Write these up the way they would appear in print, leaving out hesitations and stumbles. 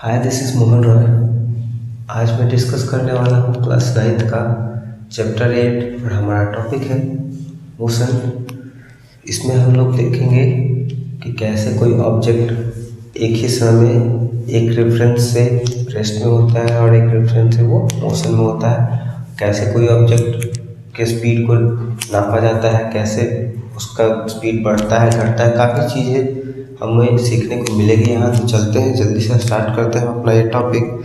Hi, this is Mohan Roy. आज मैं discuss करने वाला हूँ क्लास 9th का चैप्टर 8 और हमारा टॉपिक है मोशन। इसमें हम लोग देखेंगे कि कैसे कोई ऑब्जेक्ट एक ही समय में एक रेफरेंस से रेस्ट में होता है और एक रेफरेंस से वो मोशन में होता है। कैसे कोई ऑब्जेक्ट के स्पीड को नापा जाता है, कैसे उसका स्पीड बढ़ता है घटता है, काफ़ी चीज़ें हमें सीखने को मिलेगी यहाँ। तो चलते हैं, जल्दी से स्टार्ट करते हैं अपना ये टॉपिक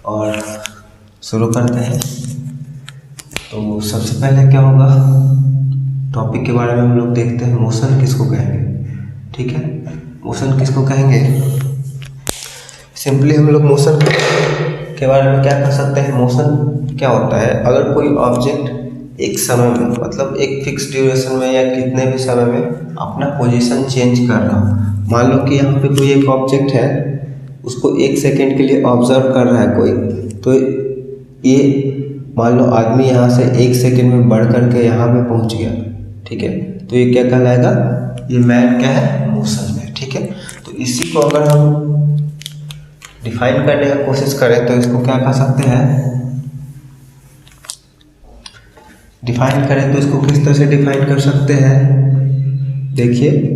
और शुरू करते हैं। तो सबसे पहले क्या होगा, टॉपिक के बारे में हम लोग देखते हैं मोशन किसको कहेंगे। ठीक है, मोशन किसको कहेंगे। सिंपली हम लोग मोशन के बारे में क्या कर सकते हैं। मोशन क्या होता है, अगर कोई ऑब्जेक्ट एक समय में, मतलब एक फिक्स ड्यूरेशन में या कितने भी समय में अपना पोजीशन चेंज कर रहा हो। मान लो कि यहाँ पे कोई एक ऑब्जेक्ट है, उसको 1 सेकेंड के लिए ऑब्जर्व कर रहा है कोई, तो ये मान लो आदमी यहाँ से 1 सेकेंड में बढ़ करके यहाँ पे पहुँच गया। ठीक है, तो ये क्या कहलाएगा, ये मैन क्या है, मोशन में। ठीक है, तो इसी को अगर हम डिफाइन करने की कोशिश करें तो इसको क्या कह सकते हैं, डिफाइन करें तो इसको किस तरह से डिफाइन कर सकते हैं। देखिए,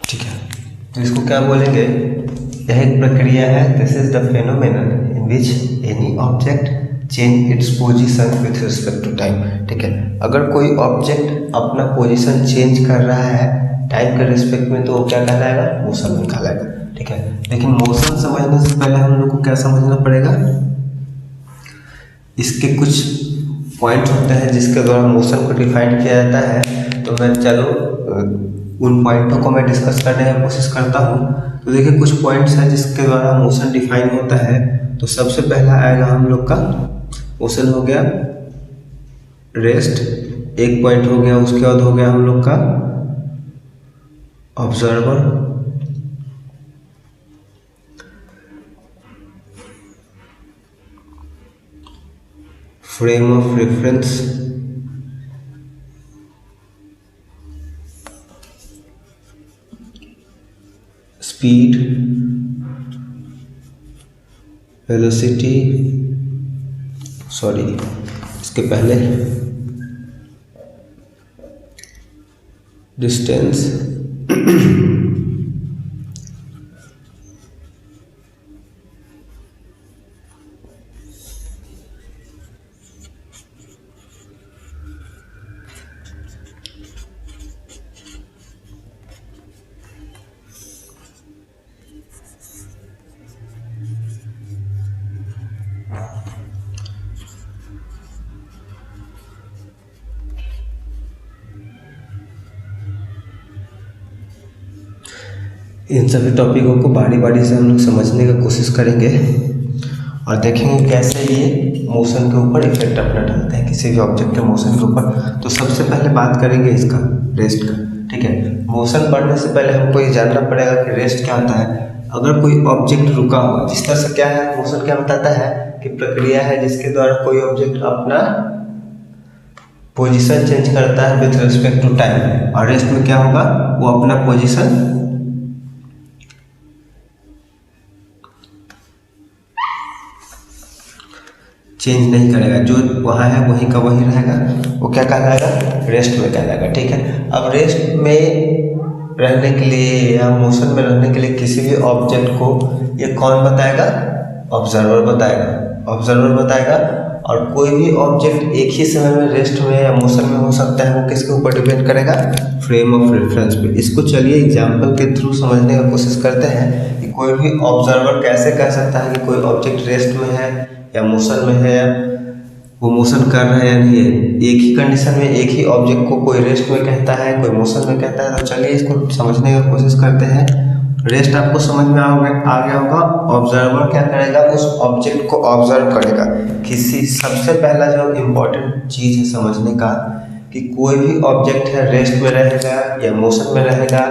ठीक है, तो इसको क्या बोलेंगे, यह एक प्रक्रिया है। This is the phenomenon in which any object change its position with respect to time. ठीक है, अगर कोई ऑब्जेक्ट अपना पोजीशन चेंज कर रहा है टाइम के रिस्पेक्ट में, तो वो क्या कहलाएगा, मोशन में कहलाएगा। ठीक है, लेकिन मोशन समझने से पहले हम लोग को क्या समझना पड़ेगा, इसके कुछ पॉइंट होते हैं जिसके द्वारा मोशन को डिफाइन किया जाता है। तो मैं उन पॉइंटों को मैं डिस्कस करने की कोशिश करता हूँ। तो देखिए, कुछ पॉइंट्स हैं जिसके द्वारा मोशन डिफाइन होता है। तो सबसे पहला आएगा हम लोग का मोशन हो गया रेस्ट, एक पॉइंट हो गया। उसके बाद हो गया हम लोग का observer, frame of reference, speed, velocity, sorry इसके पहले डिस्टेंस, इन सभी टॉपिकों को बारी बारी से हम लोग समझने की कोशिश करेंगे और देखेंगे कैसे ये मोशन के ऊपर इफेक्ट अपना डालते हैं, किसी भी ऑब्जेक्ट के मोशन के ऊपर। तो सबसे पहले बात करेंगे इसका रेस्ट का। ठीक है, मोशन बढ़ने से पहले हमको ये जानना पड़ेगा कि रेस्ट क्या होता है। अगर कोई ऑब्जेक्ट रुका हुआ, जिस तरह से क्या है, मोशन क्या बताता है कि प्रक्रिया है जिसके द्वारा कोई ऑब्जेक्ट अपना पोजीशन चेंज करता है विथ रिस्पेक्ट टू टाइम। और रेस्ट में क्या होगा, वो अपना पोजीशन चेंज नहीं करेगा, जो वहाँ है वहीं का वहीं रहेगा। वो क्या कहलाएगा, रेस्ट में कहलाएगा। ठीक है, अब रेस्ट में रहने के लिए या मोशन में रहने के लिए किसी भी ऑब्जेक्ट को ये कौन बताएगा, ऑब्जर्वर बताएगा। ऑब्जर्वर बताएगा और कोई भी ऑब्जेक्ट एक ही समय में रेस्ट में या मोशन में हो सकता है, वो किसके ऊपर डिपेंड करेगा, फ्रेम ऑफ रेफरेंस पे। इसको चलिए एग्जाम्पल के थ्रू समझने का कोशिश करते हैं कि कोई भी ऑब्जर्वर कैसे कह सकता है कि कोई ऑब्जेक्ट रेस्ट में है या मोशन में है, वो मोशन कर रहा है या नहीं है। एक ही कंडीशन में एक ही ऑब्जेक्ट को कोई रेस्ट में कहता है, कोई मोशन में कहता है। तो चलिए इसको समझने का कोशिश करते हैं। रेस्ट आपको समझ में आ गया होगा। ऑब्जर्वर क्या करेगा, उस ऑब्जेक्ट को ऑब्जर्व करेगा। किसी सबसे पहला जो इम्पोर्टेंट चीज़ है समझने का कि कोई भी ऑब्जेक्ट है रेस्ट में रहेगा या मोशन में रहेगा,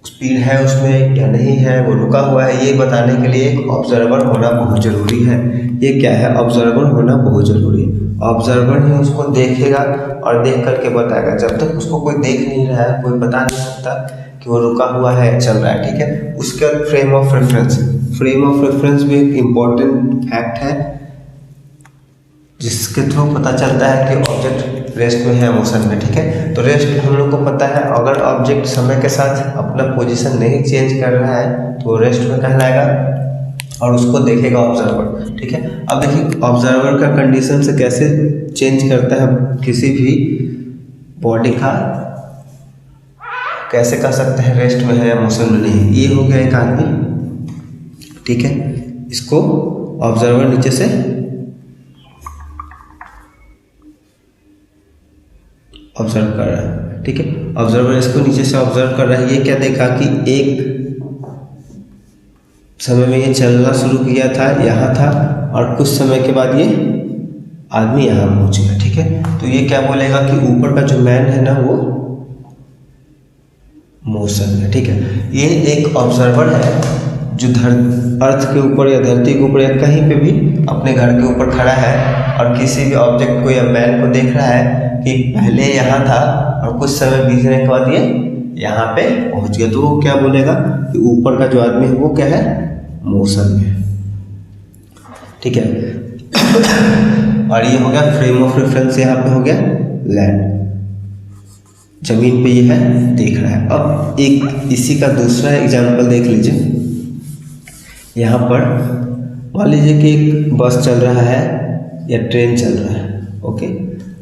स्पीड है उसमें या नहीं है, वो रुका हुआ है, ये बताने के लिए एक ऑब्जर्वर होना बहुत ज़रूरी है। ये क्या है, ऑब्जर्वर होना बहुत ज़रूरी है। ऑब्जर्वर ही उसको देखेगा और देख करके बताएगा। जब तक उसको कोई देख नहीं रहा है, कोई बता नहीं सकता कि वो रुका हुआ है, चल रहा है, ठीक है। उसके बाद frame of reference. Frame of reference भी एक इम्पॉर्टेंट फैक्ट है जिसके थ्रू पता चलता है कि ऑब्जेक्ट रेस्ट में है, मोशन में, ठीक है। तो रेस्ट हम लोग को पता है, अगर ऑब्जेक्ट समय के साथ अपना पोजीशन नहीं चेंज कर रहा है तो रेस्ट में कहलाएगा और उसको देखेगा ऑब्जर्वर, ठीक है। अब देखिए ऑब्जर्वर का कंडीशन से कैसे चेंज करता है किसी भी बॉडी का, कैसे कह सकते हैं रेस्ट में है या मोशन में नहीं। ये हो गया एक आदमी, ठीक है। इसको ऑब्जर्वर नीचे से ऑब्जर्व कर रहा है, ठीक है। ऑब्जर्वर इसको नीचे से ऑब्जर्व कर रहा है। ये क्या देखा कि एक समय में ये चलना शुरू किया था, यहाँ था, और कुछ समय के बाद ये आदमी यहाँ पहुँच गया, ठीक है। तो ये क्या बोलेगा कि ऊपर का जो मैन है ना वो मोशन है, ठीक है। ये एक ऑब्जर्वर है जो अर्थ के ऊपर या धरती के ऊपर या कहीं पे भी अपने घर के ऊपर खड़ा है और किसी भी ऑब्जेक्ट को या मैन को देख रहा है कि पहले यहाँ था और कुछ समय बीतने के बाद ये यहाँ पे पहुँच गया। तो वो क्या बोलेगा कि ऊपर का जो आदमी है वो क्या है, मोशन में, ठीक है। और ये हो गया फ्रेम ऑफ रेफरेंस, यहाँ पे हो गया लैंड, जमीन पे ये है, देख रहा है। अब एक इसी का दूसरा एग्जाम्पल देख लीजिए। यहाँ पर मान लीजिए कि एक बस चल रहा है या ट्रेन चल रहा है, ओके।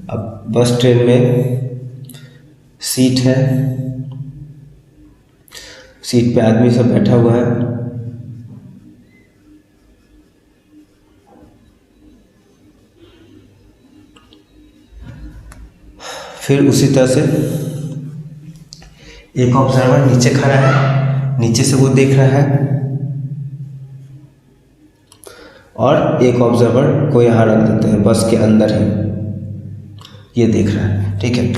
अब बस ट्रेन में सीट है, सीट पे आदमी सब बैठा हुआ है। फिर उसी तरह से एक ऑब्जर्वर नीचे खड़ा है, नीचे से वो देख रहा है, और एक ऑब्जर्वर को यहाँ रख देते हैं बस के अंदर ही, ये देख रहा है, ठीक है।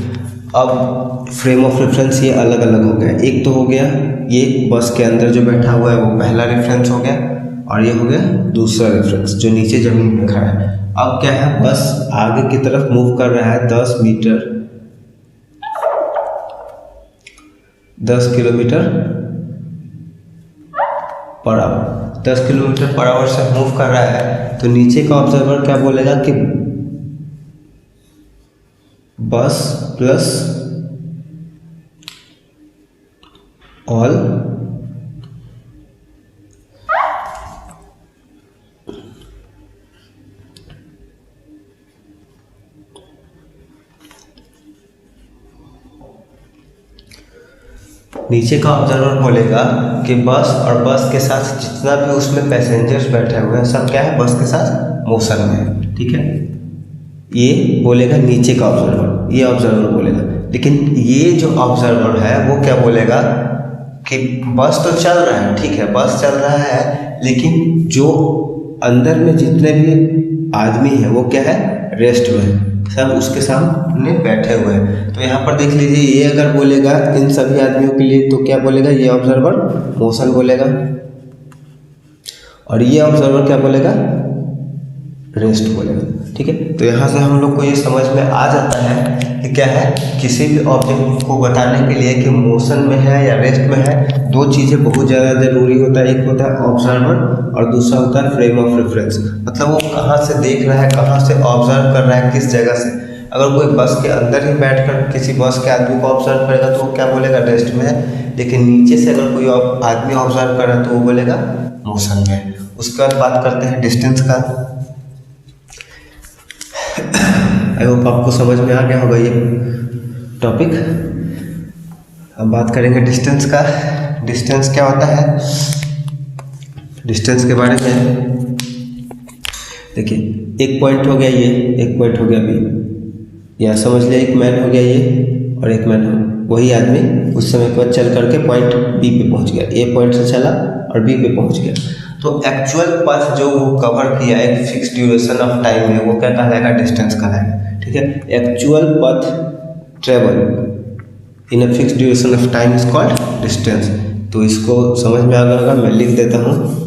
अब फ्रेम ऑफ रेफरेंस ये अलग अलग हो गया। एक तो हो गया ये बस के अंदर जो बैठा हुआ है वो पहला रेफरेंस हो गया, और ये हो गया दूसरा रेफरेंस जो नीचे ज़मीन में खड़ा है। अब क्या है, बस आगे की तरफ मूव कर रहा है 10 kilometre per hour, 10 kilometre per hour से मूव कर रहा है। तो नीचे का ऑब्जर्वर क्या बोलेगा कि बस प्लस ऑल नीचे का ऑब्जर्वर बोलेगा कि बस और बस के साथ जितना भी उसमें पैसेंजर्स बैठे हुए हैं सब क्या है, बस के साथ मोशन में है, ठीक है। ये बोलेगा नीचे का ऑब्जर्वर, ये ऑब्जर्वर बोलेगा। लेकिन ये जो ऑब्जर्वर है वो क्या बोलेगा कि बस तो चल रहा है, ठीक है, बस चल रहा है, लेकिन जो अंदर में जितने भी आदमी हैं वो क्या है, रेस्ट में, सब उसके सामने बैठे हुए हैं। तो यहाँ पर देख लीजिए, ये अगर बोलेगा इन सभी आदमियों के लिए तो क्या बोलेगा, ये ऑब्जर्वर मोशन बोलेगा, और ये ऑब्जर्वर क्या बोलेगा, रेस्ट बोलेगा, ठीक है। तो यहाँ से हम लोग को ये समझ में आ जाता है कि क्या है, किसी भी ऑब्जेक्ट को बताने के लिए कि मोशन में है या रेस्ट में है, दो चीज़ें बहुत ज़्यादा ज़रूरी होता है। एक होता है ऑब्जर्वर और दूसरा होता है फ्रेम ऑफ रेफरेंस, मतलब वो कहाँ से देख रहा है, कहाँ से ऑब्जर्व कर रहा है, किस जगह से। अगर कोई बस के अंदर ही बैठकर किसी बस के आदमी को ऑब्जर्व करेगा तो वो क्या बोलेगा, रेस्ट में है। लेकिन नीचे से अगर कोई आदमी ऑब्जर्व कर रहा है तो वो बोलेगा मोशन में। उसके बाद बात करते हैं डिस्टेंस का। आई होप आपको समझ में आ गया होगा ये टॉपिक। अब बात करेंगे डिस्टेंस का। डिस्टेंस क्या होता है, डिस्टेंस के बारे में देखिए, एक पॉइंट हो गया ये, एक पॉइंट हो गया बी, या समझ लिया एक मैन हो गया ये और एक मैन हो, वही आदमी कुछ समय के बाद चल करके पॉइंट बी पे पहुंच गया, ए पॉइंट से चला और बी पे पहुंच गया। तो एक्चुअल पथ जो वो कवर किया एक फिक्स ड्यूरेशन ऑफ टाइम में, वो क्या कहलाएगा, डिस्टेंस कहलाएगा। ठीक है, एक्चुअल पथ travel in a fix duration of time is called distance. तो इसको समझ में आ गया होगा, मैं लिख देता हूँ।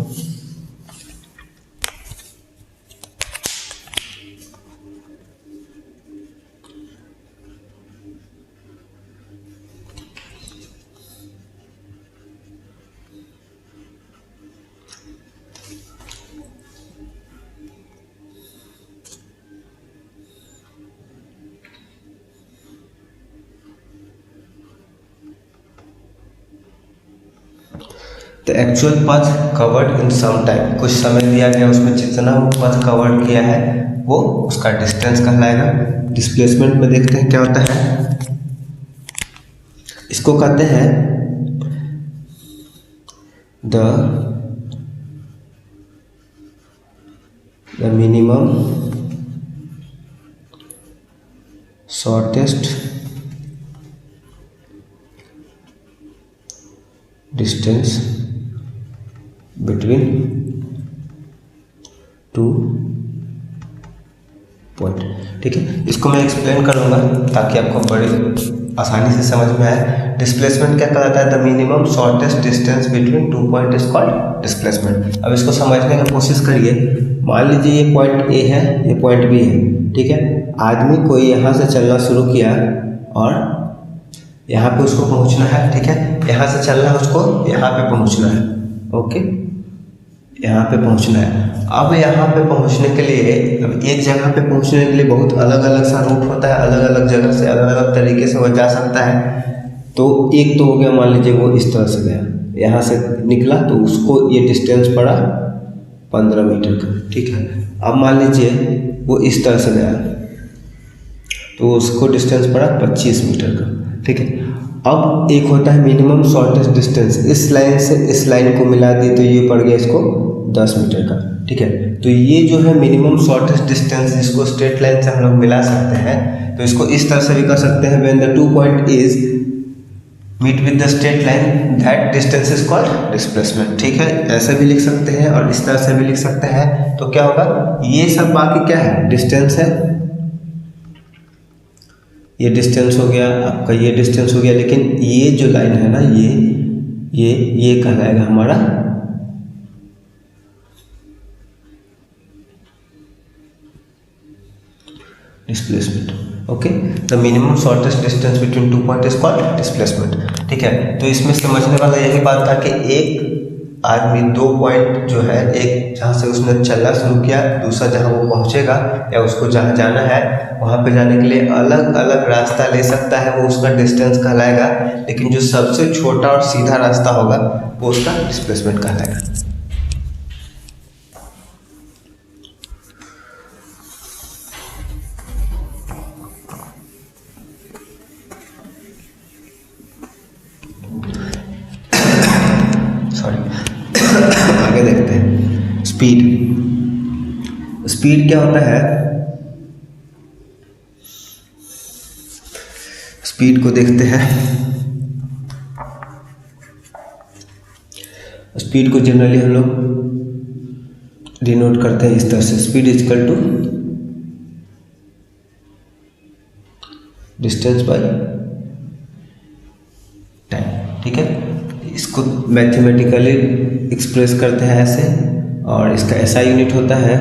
द एक्चुअल पथ कवर्ड इन सम टाइम, कुछ समय दिया गया, उसमें जितना वो पथ कवर किया है वो उसका डिस्टेंस कहलाएगा। डिस्प्लेसमेंट में देखते हैं क्या होता है, इसको कहते हैं the minimum shortest distance between two point. ठीक है, इसको मैं एक्सप्लेन करूंगा ताकि आपको बड़ी आसानी से समझ में आए। डिस्प्लेसमेंट क्या कहलाता है, the minimum shortest distance between two point is called displacement. अब इसको समझने की कोशिश करिए। मान लीजिए ये पॉइंट ए है, ये पॉइंट बी है। ठीक है, आदमी कोई यहाँ से चलना शुरू किया और यहाँ पे उसको पहुँचना है। ठीक है, यहाँ से चलना है उसको यहाँ पे पहुँचना है। ओके, यहाँ पे पहुँचना है। अब यहाँ पे पहुँचने के लिए, अब एक जगह पे पहुँचने के लिए बहुत अलग अलग सा रूट होता है, अलग अलग जगह से अलग अलग तरीके से वो जा सकता है। तो एक तो हो गया, मान लीजिए वो इस तरह से गया, यहाँ से निकला तो उसको ये डिस्टेंस पड़ा 15 मीटर का। ठीक है, अब मान लीजिए वो इस तरह से गया तो उसको डिस्टेंस पड़ा 25 मीटर का। ठीक है, अब एक होता है मिनिमम शॉर्टेस्ट डिस्टेंस, इस लाइन से इस लाइन को मिला दी तो ये पड़ गया इसको 10 मीटर का। ठीक है, तो ये जो है मिनिमम शॉर्टेस्ट डिस्टेंस, इसको स्ट्रेट लाइन से हम लोग मिला सकते हैं। तो इसको इस तरह से भी कर सकते हैं, when the two point is meet with the straight line that distance is called displacement. ठीक है, ऐसे भी लिख सकते हैं और इस तरह से भी लिख सकते हैं। तो क्या होगा, ये सब बाकी क्या है, डिस्टेंस है, ये डिस्टेंस हो गया आपका, ये डिस्टेंस हो गया, लेकिन ये जो लाइन है ना, ये कहलाएगा हमारा displacement. Okay, the minimum shortest distance between two point is called displacement. ठीक है, तो इसमें समझने वाला यही बात था कि एक आदमी दो पॉइंट जो है, एक जहाँ से उसने चलना शुरू किया, दूसरा जहाँ वो पहुँचेगा या उसको जहाँ जाना है वहाँ पे जाने के लिए अलग अलग रास्ता ले सकता है, वो उसका डिस्टेंस कहलाएगा। लेकिन जो सबसे छोटा और सीधा रास्ता होगा वो उसका डिस्प्लेसमेंट कहलाएगा। आगे देखते हैं स्पीड। स्पीड क्या होता है, स्पीड को देखते हैं। स्पीड को जनरली हम लोग डिनोट करते हैं इस तरह से, speed is equal to distance by time. ठीक है, इसको मैथमेटिकली एक्सप्रेस करते हैं ऐसे, और इसका ऐसा यूनिट होता है,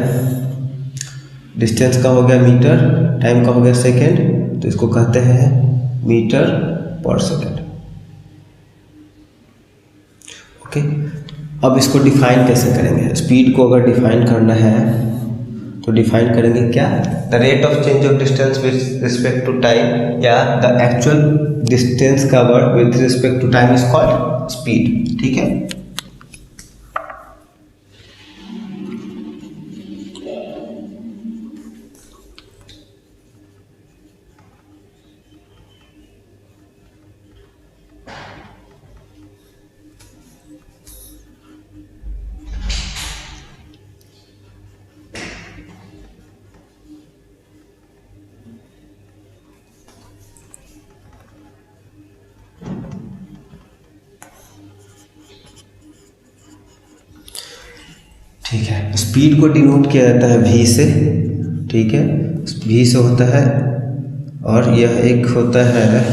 डिस्टेंस का हो गया मीटर, टाइम का हो गया सेकेंड, तो इसको कहते हैं मीटर पर सेकेंड। ओके, अब इसको डिफाइन कैसे करेंगे, स्पीड को अगर डिफाइन करना है तो डिफाइन करेंगे क्या, the rate of change of distance with respect to time, या the actual distance covered with respect to time is called speed. ठीक है, है। स्पीड को डिनोट किया जाता है v से, ठीक है, v से होता है, और यह एक होता है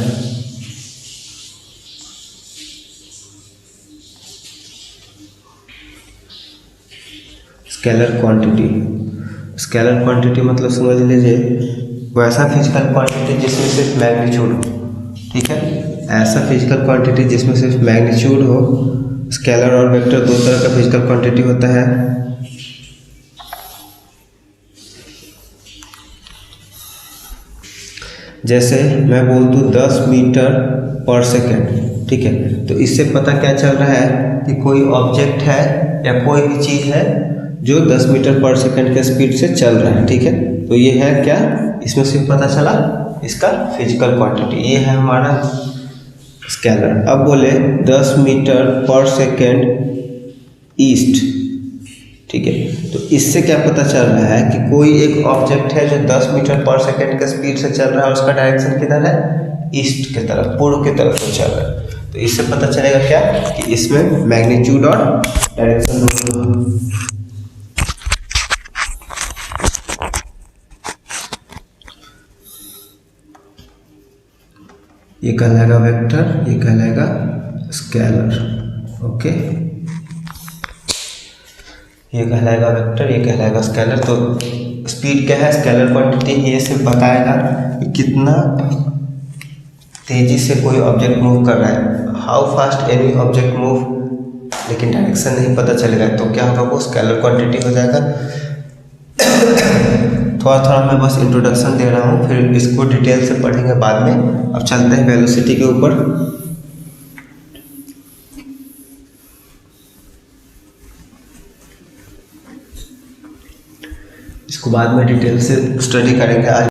स्केलर क्वांटिटी। स्केलर क्वांटिटी मतलब समझ लीजिए वैसा फिजिकल क्वांटिटी जिसमें सिर्फ मैग्नीट्यूड हो, ठीक है, ऐसा फिजिकल क्वांटिटी जिसमें सिर्फ मैग्नीट्यूड हो। स्केलर और वेक्टर दो तरह का फिजिकल क्वांटिटी होता है। जैसे मैं बोल दूँ 10 मीटर पर सेकेंड, ठीक है, तो इससे पता क्या चल रहा है कि कोई ऑब्जेक्ट है या कोई भी चीज़ है जो 10 मीटर पर सेकेंड के स्पीड से चल रहा है, ठीक है। तो ये है क्या, इसमें से पता चला इसका फिजिकल क्वांटिटी, ये है हमारा स्केलर। अब बोले 10 मीटर पर सेकेंड ईस्ट, ठीक है, तो इससे क्या पता चल रहा है कि कोई एक ऑब्जेक्ट है जो 10 मीटर पर सेकेंड के स्पीड से चल रहा है, उसका डायरेक्शन किधर है, ईस्ट की तरफ, पूर्व की तरफ से चल रहा है। तो इससे पता चलेगा क्या कि इसमें मैग्नीट्यूड और डायरेक्शन दोनों। ये कहलाएगा वेक्टर, ये कहलाएगा स्केलर, ओके, ये कहलाएगा वेक्टर, ये कहलाएगा स्केलर। तो स्पीड क्या है, स्केलर क्वांटिटी, ये सिर्फ बताएगा कि कितना तेजी से कोई ऑब्जेक्ट मूव कर रहा है, how fast any object move, लेकिन डायरेक्शन नहीं पता चलेगा, तो क्या होगा, वो स्केलर क्वांटिटी हो जाएगा। थोड़ा थोड़ा मैं बस इंट्रोडक्शन दे रहा हूँ, फिर इसको डिटेल से पढ़ेंगे बाद में। अब चलते हैं वेलोसिटी के ऊपर। इसको बाद में डिटेल से स्टडी करेंगे। आज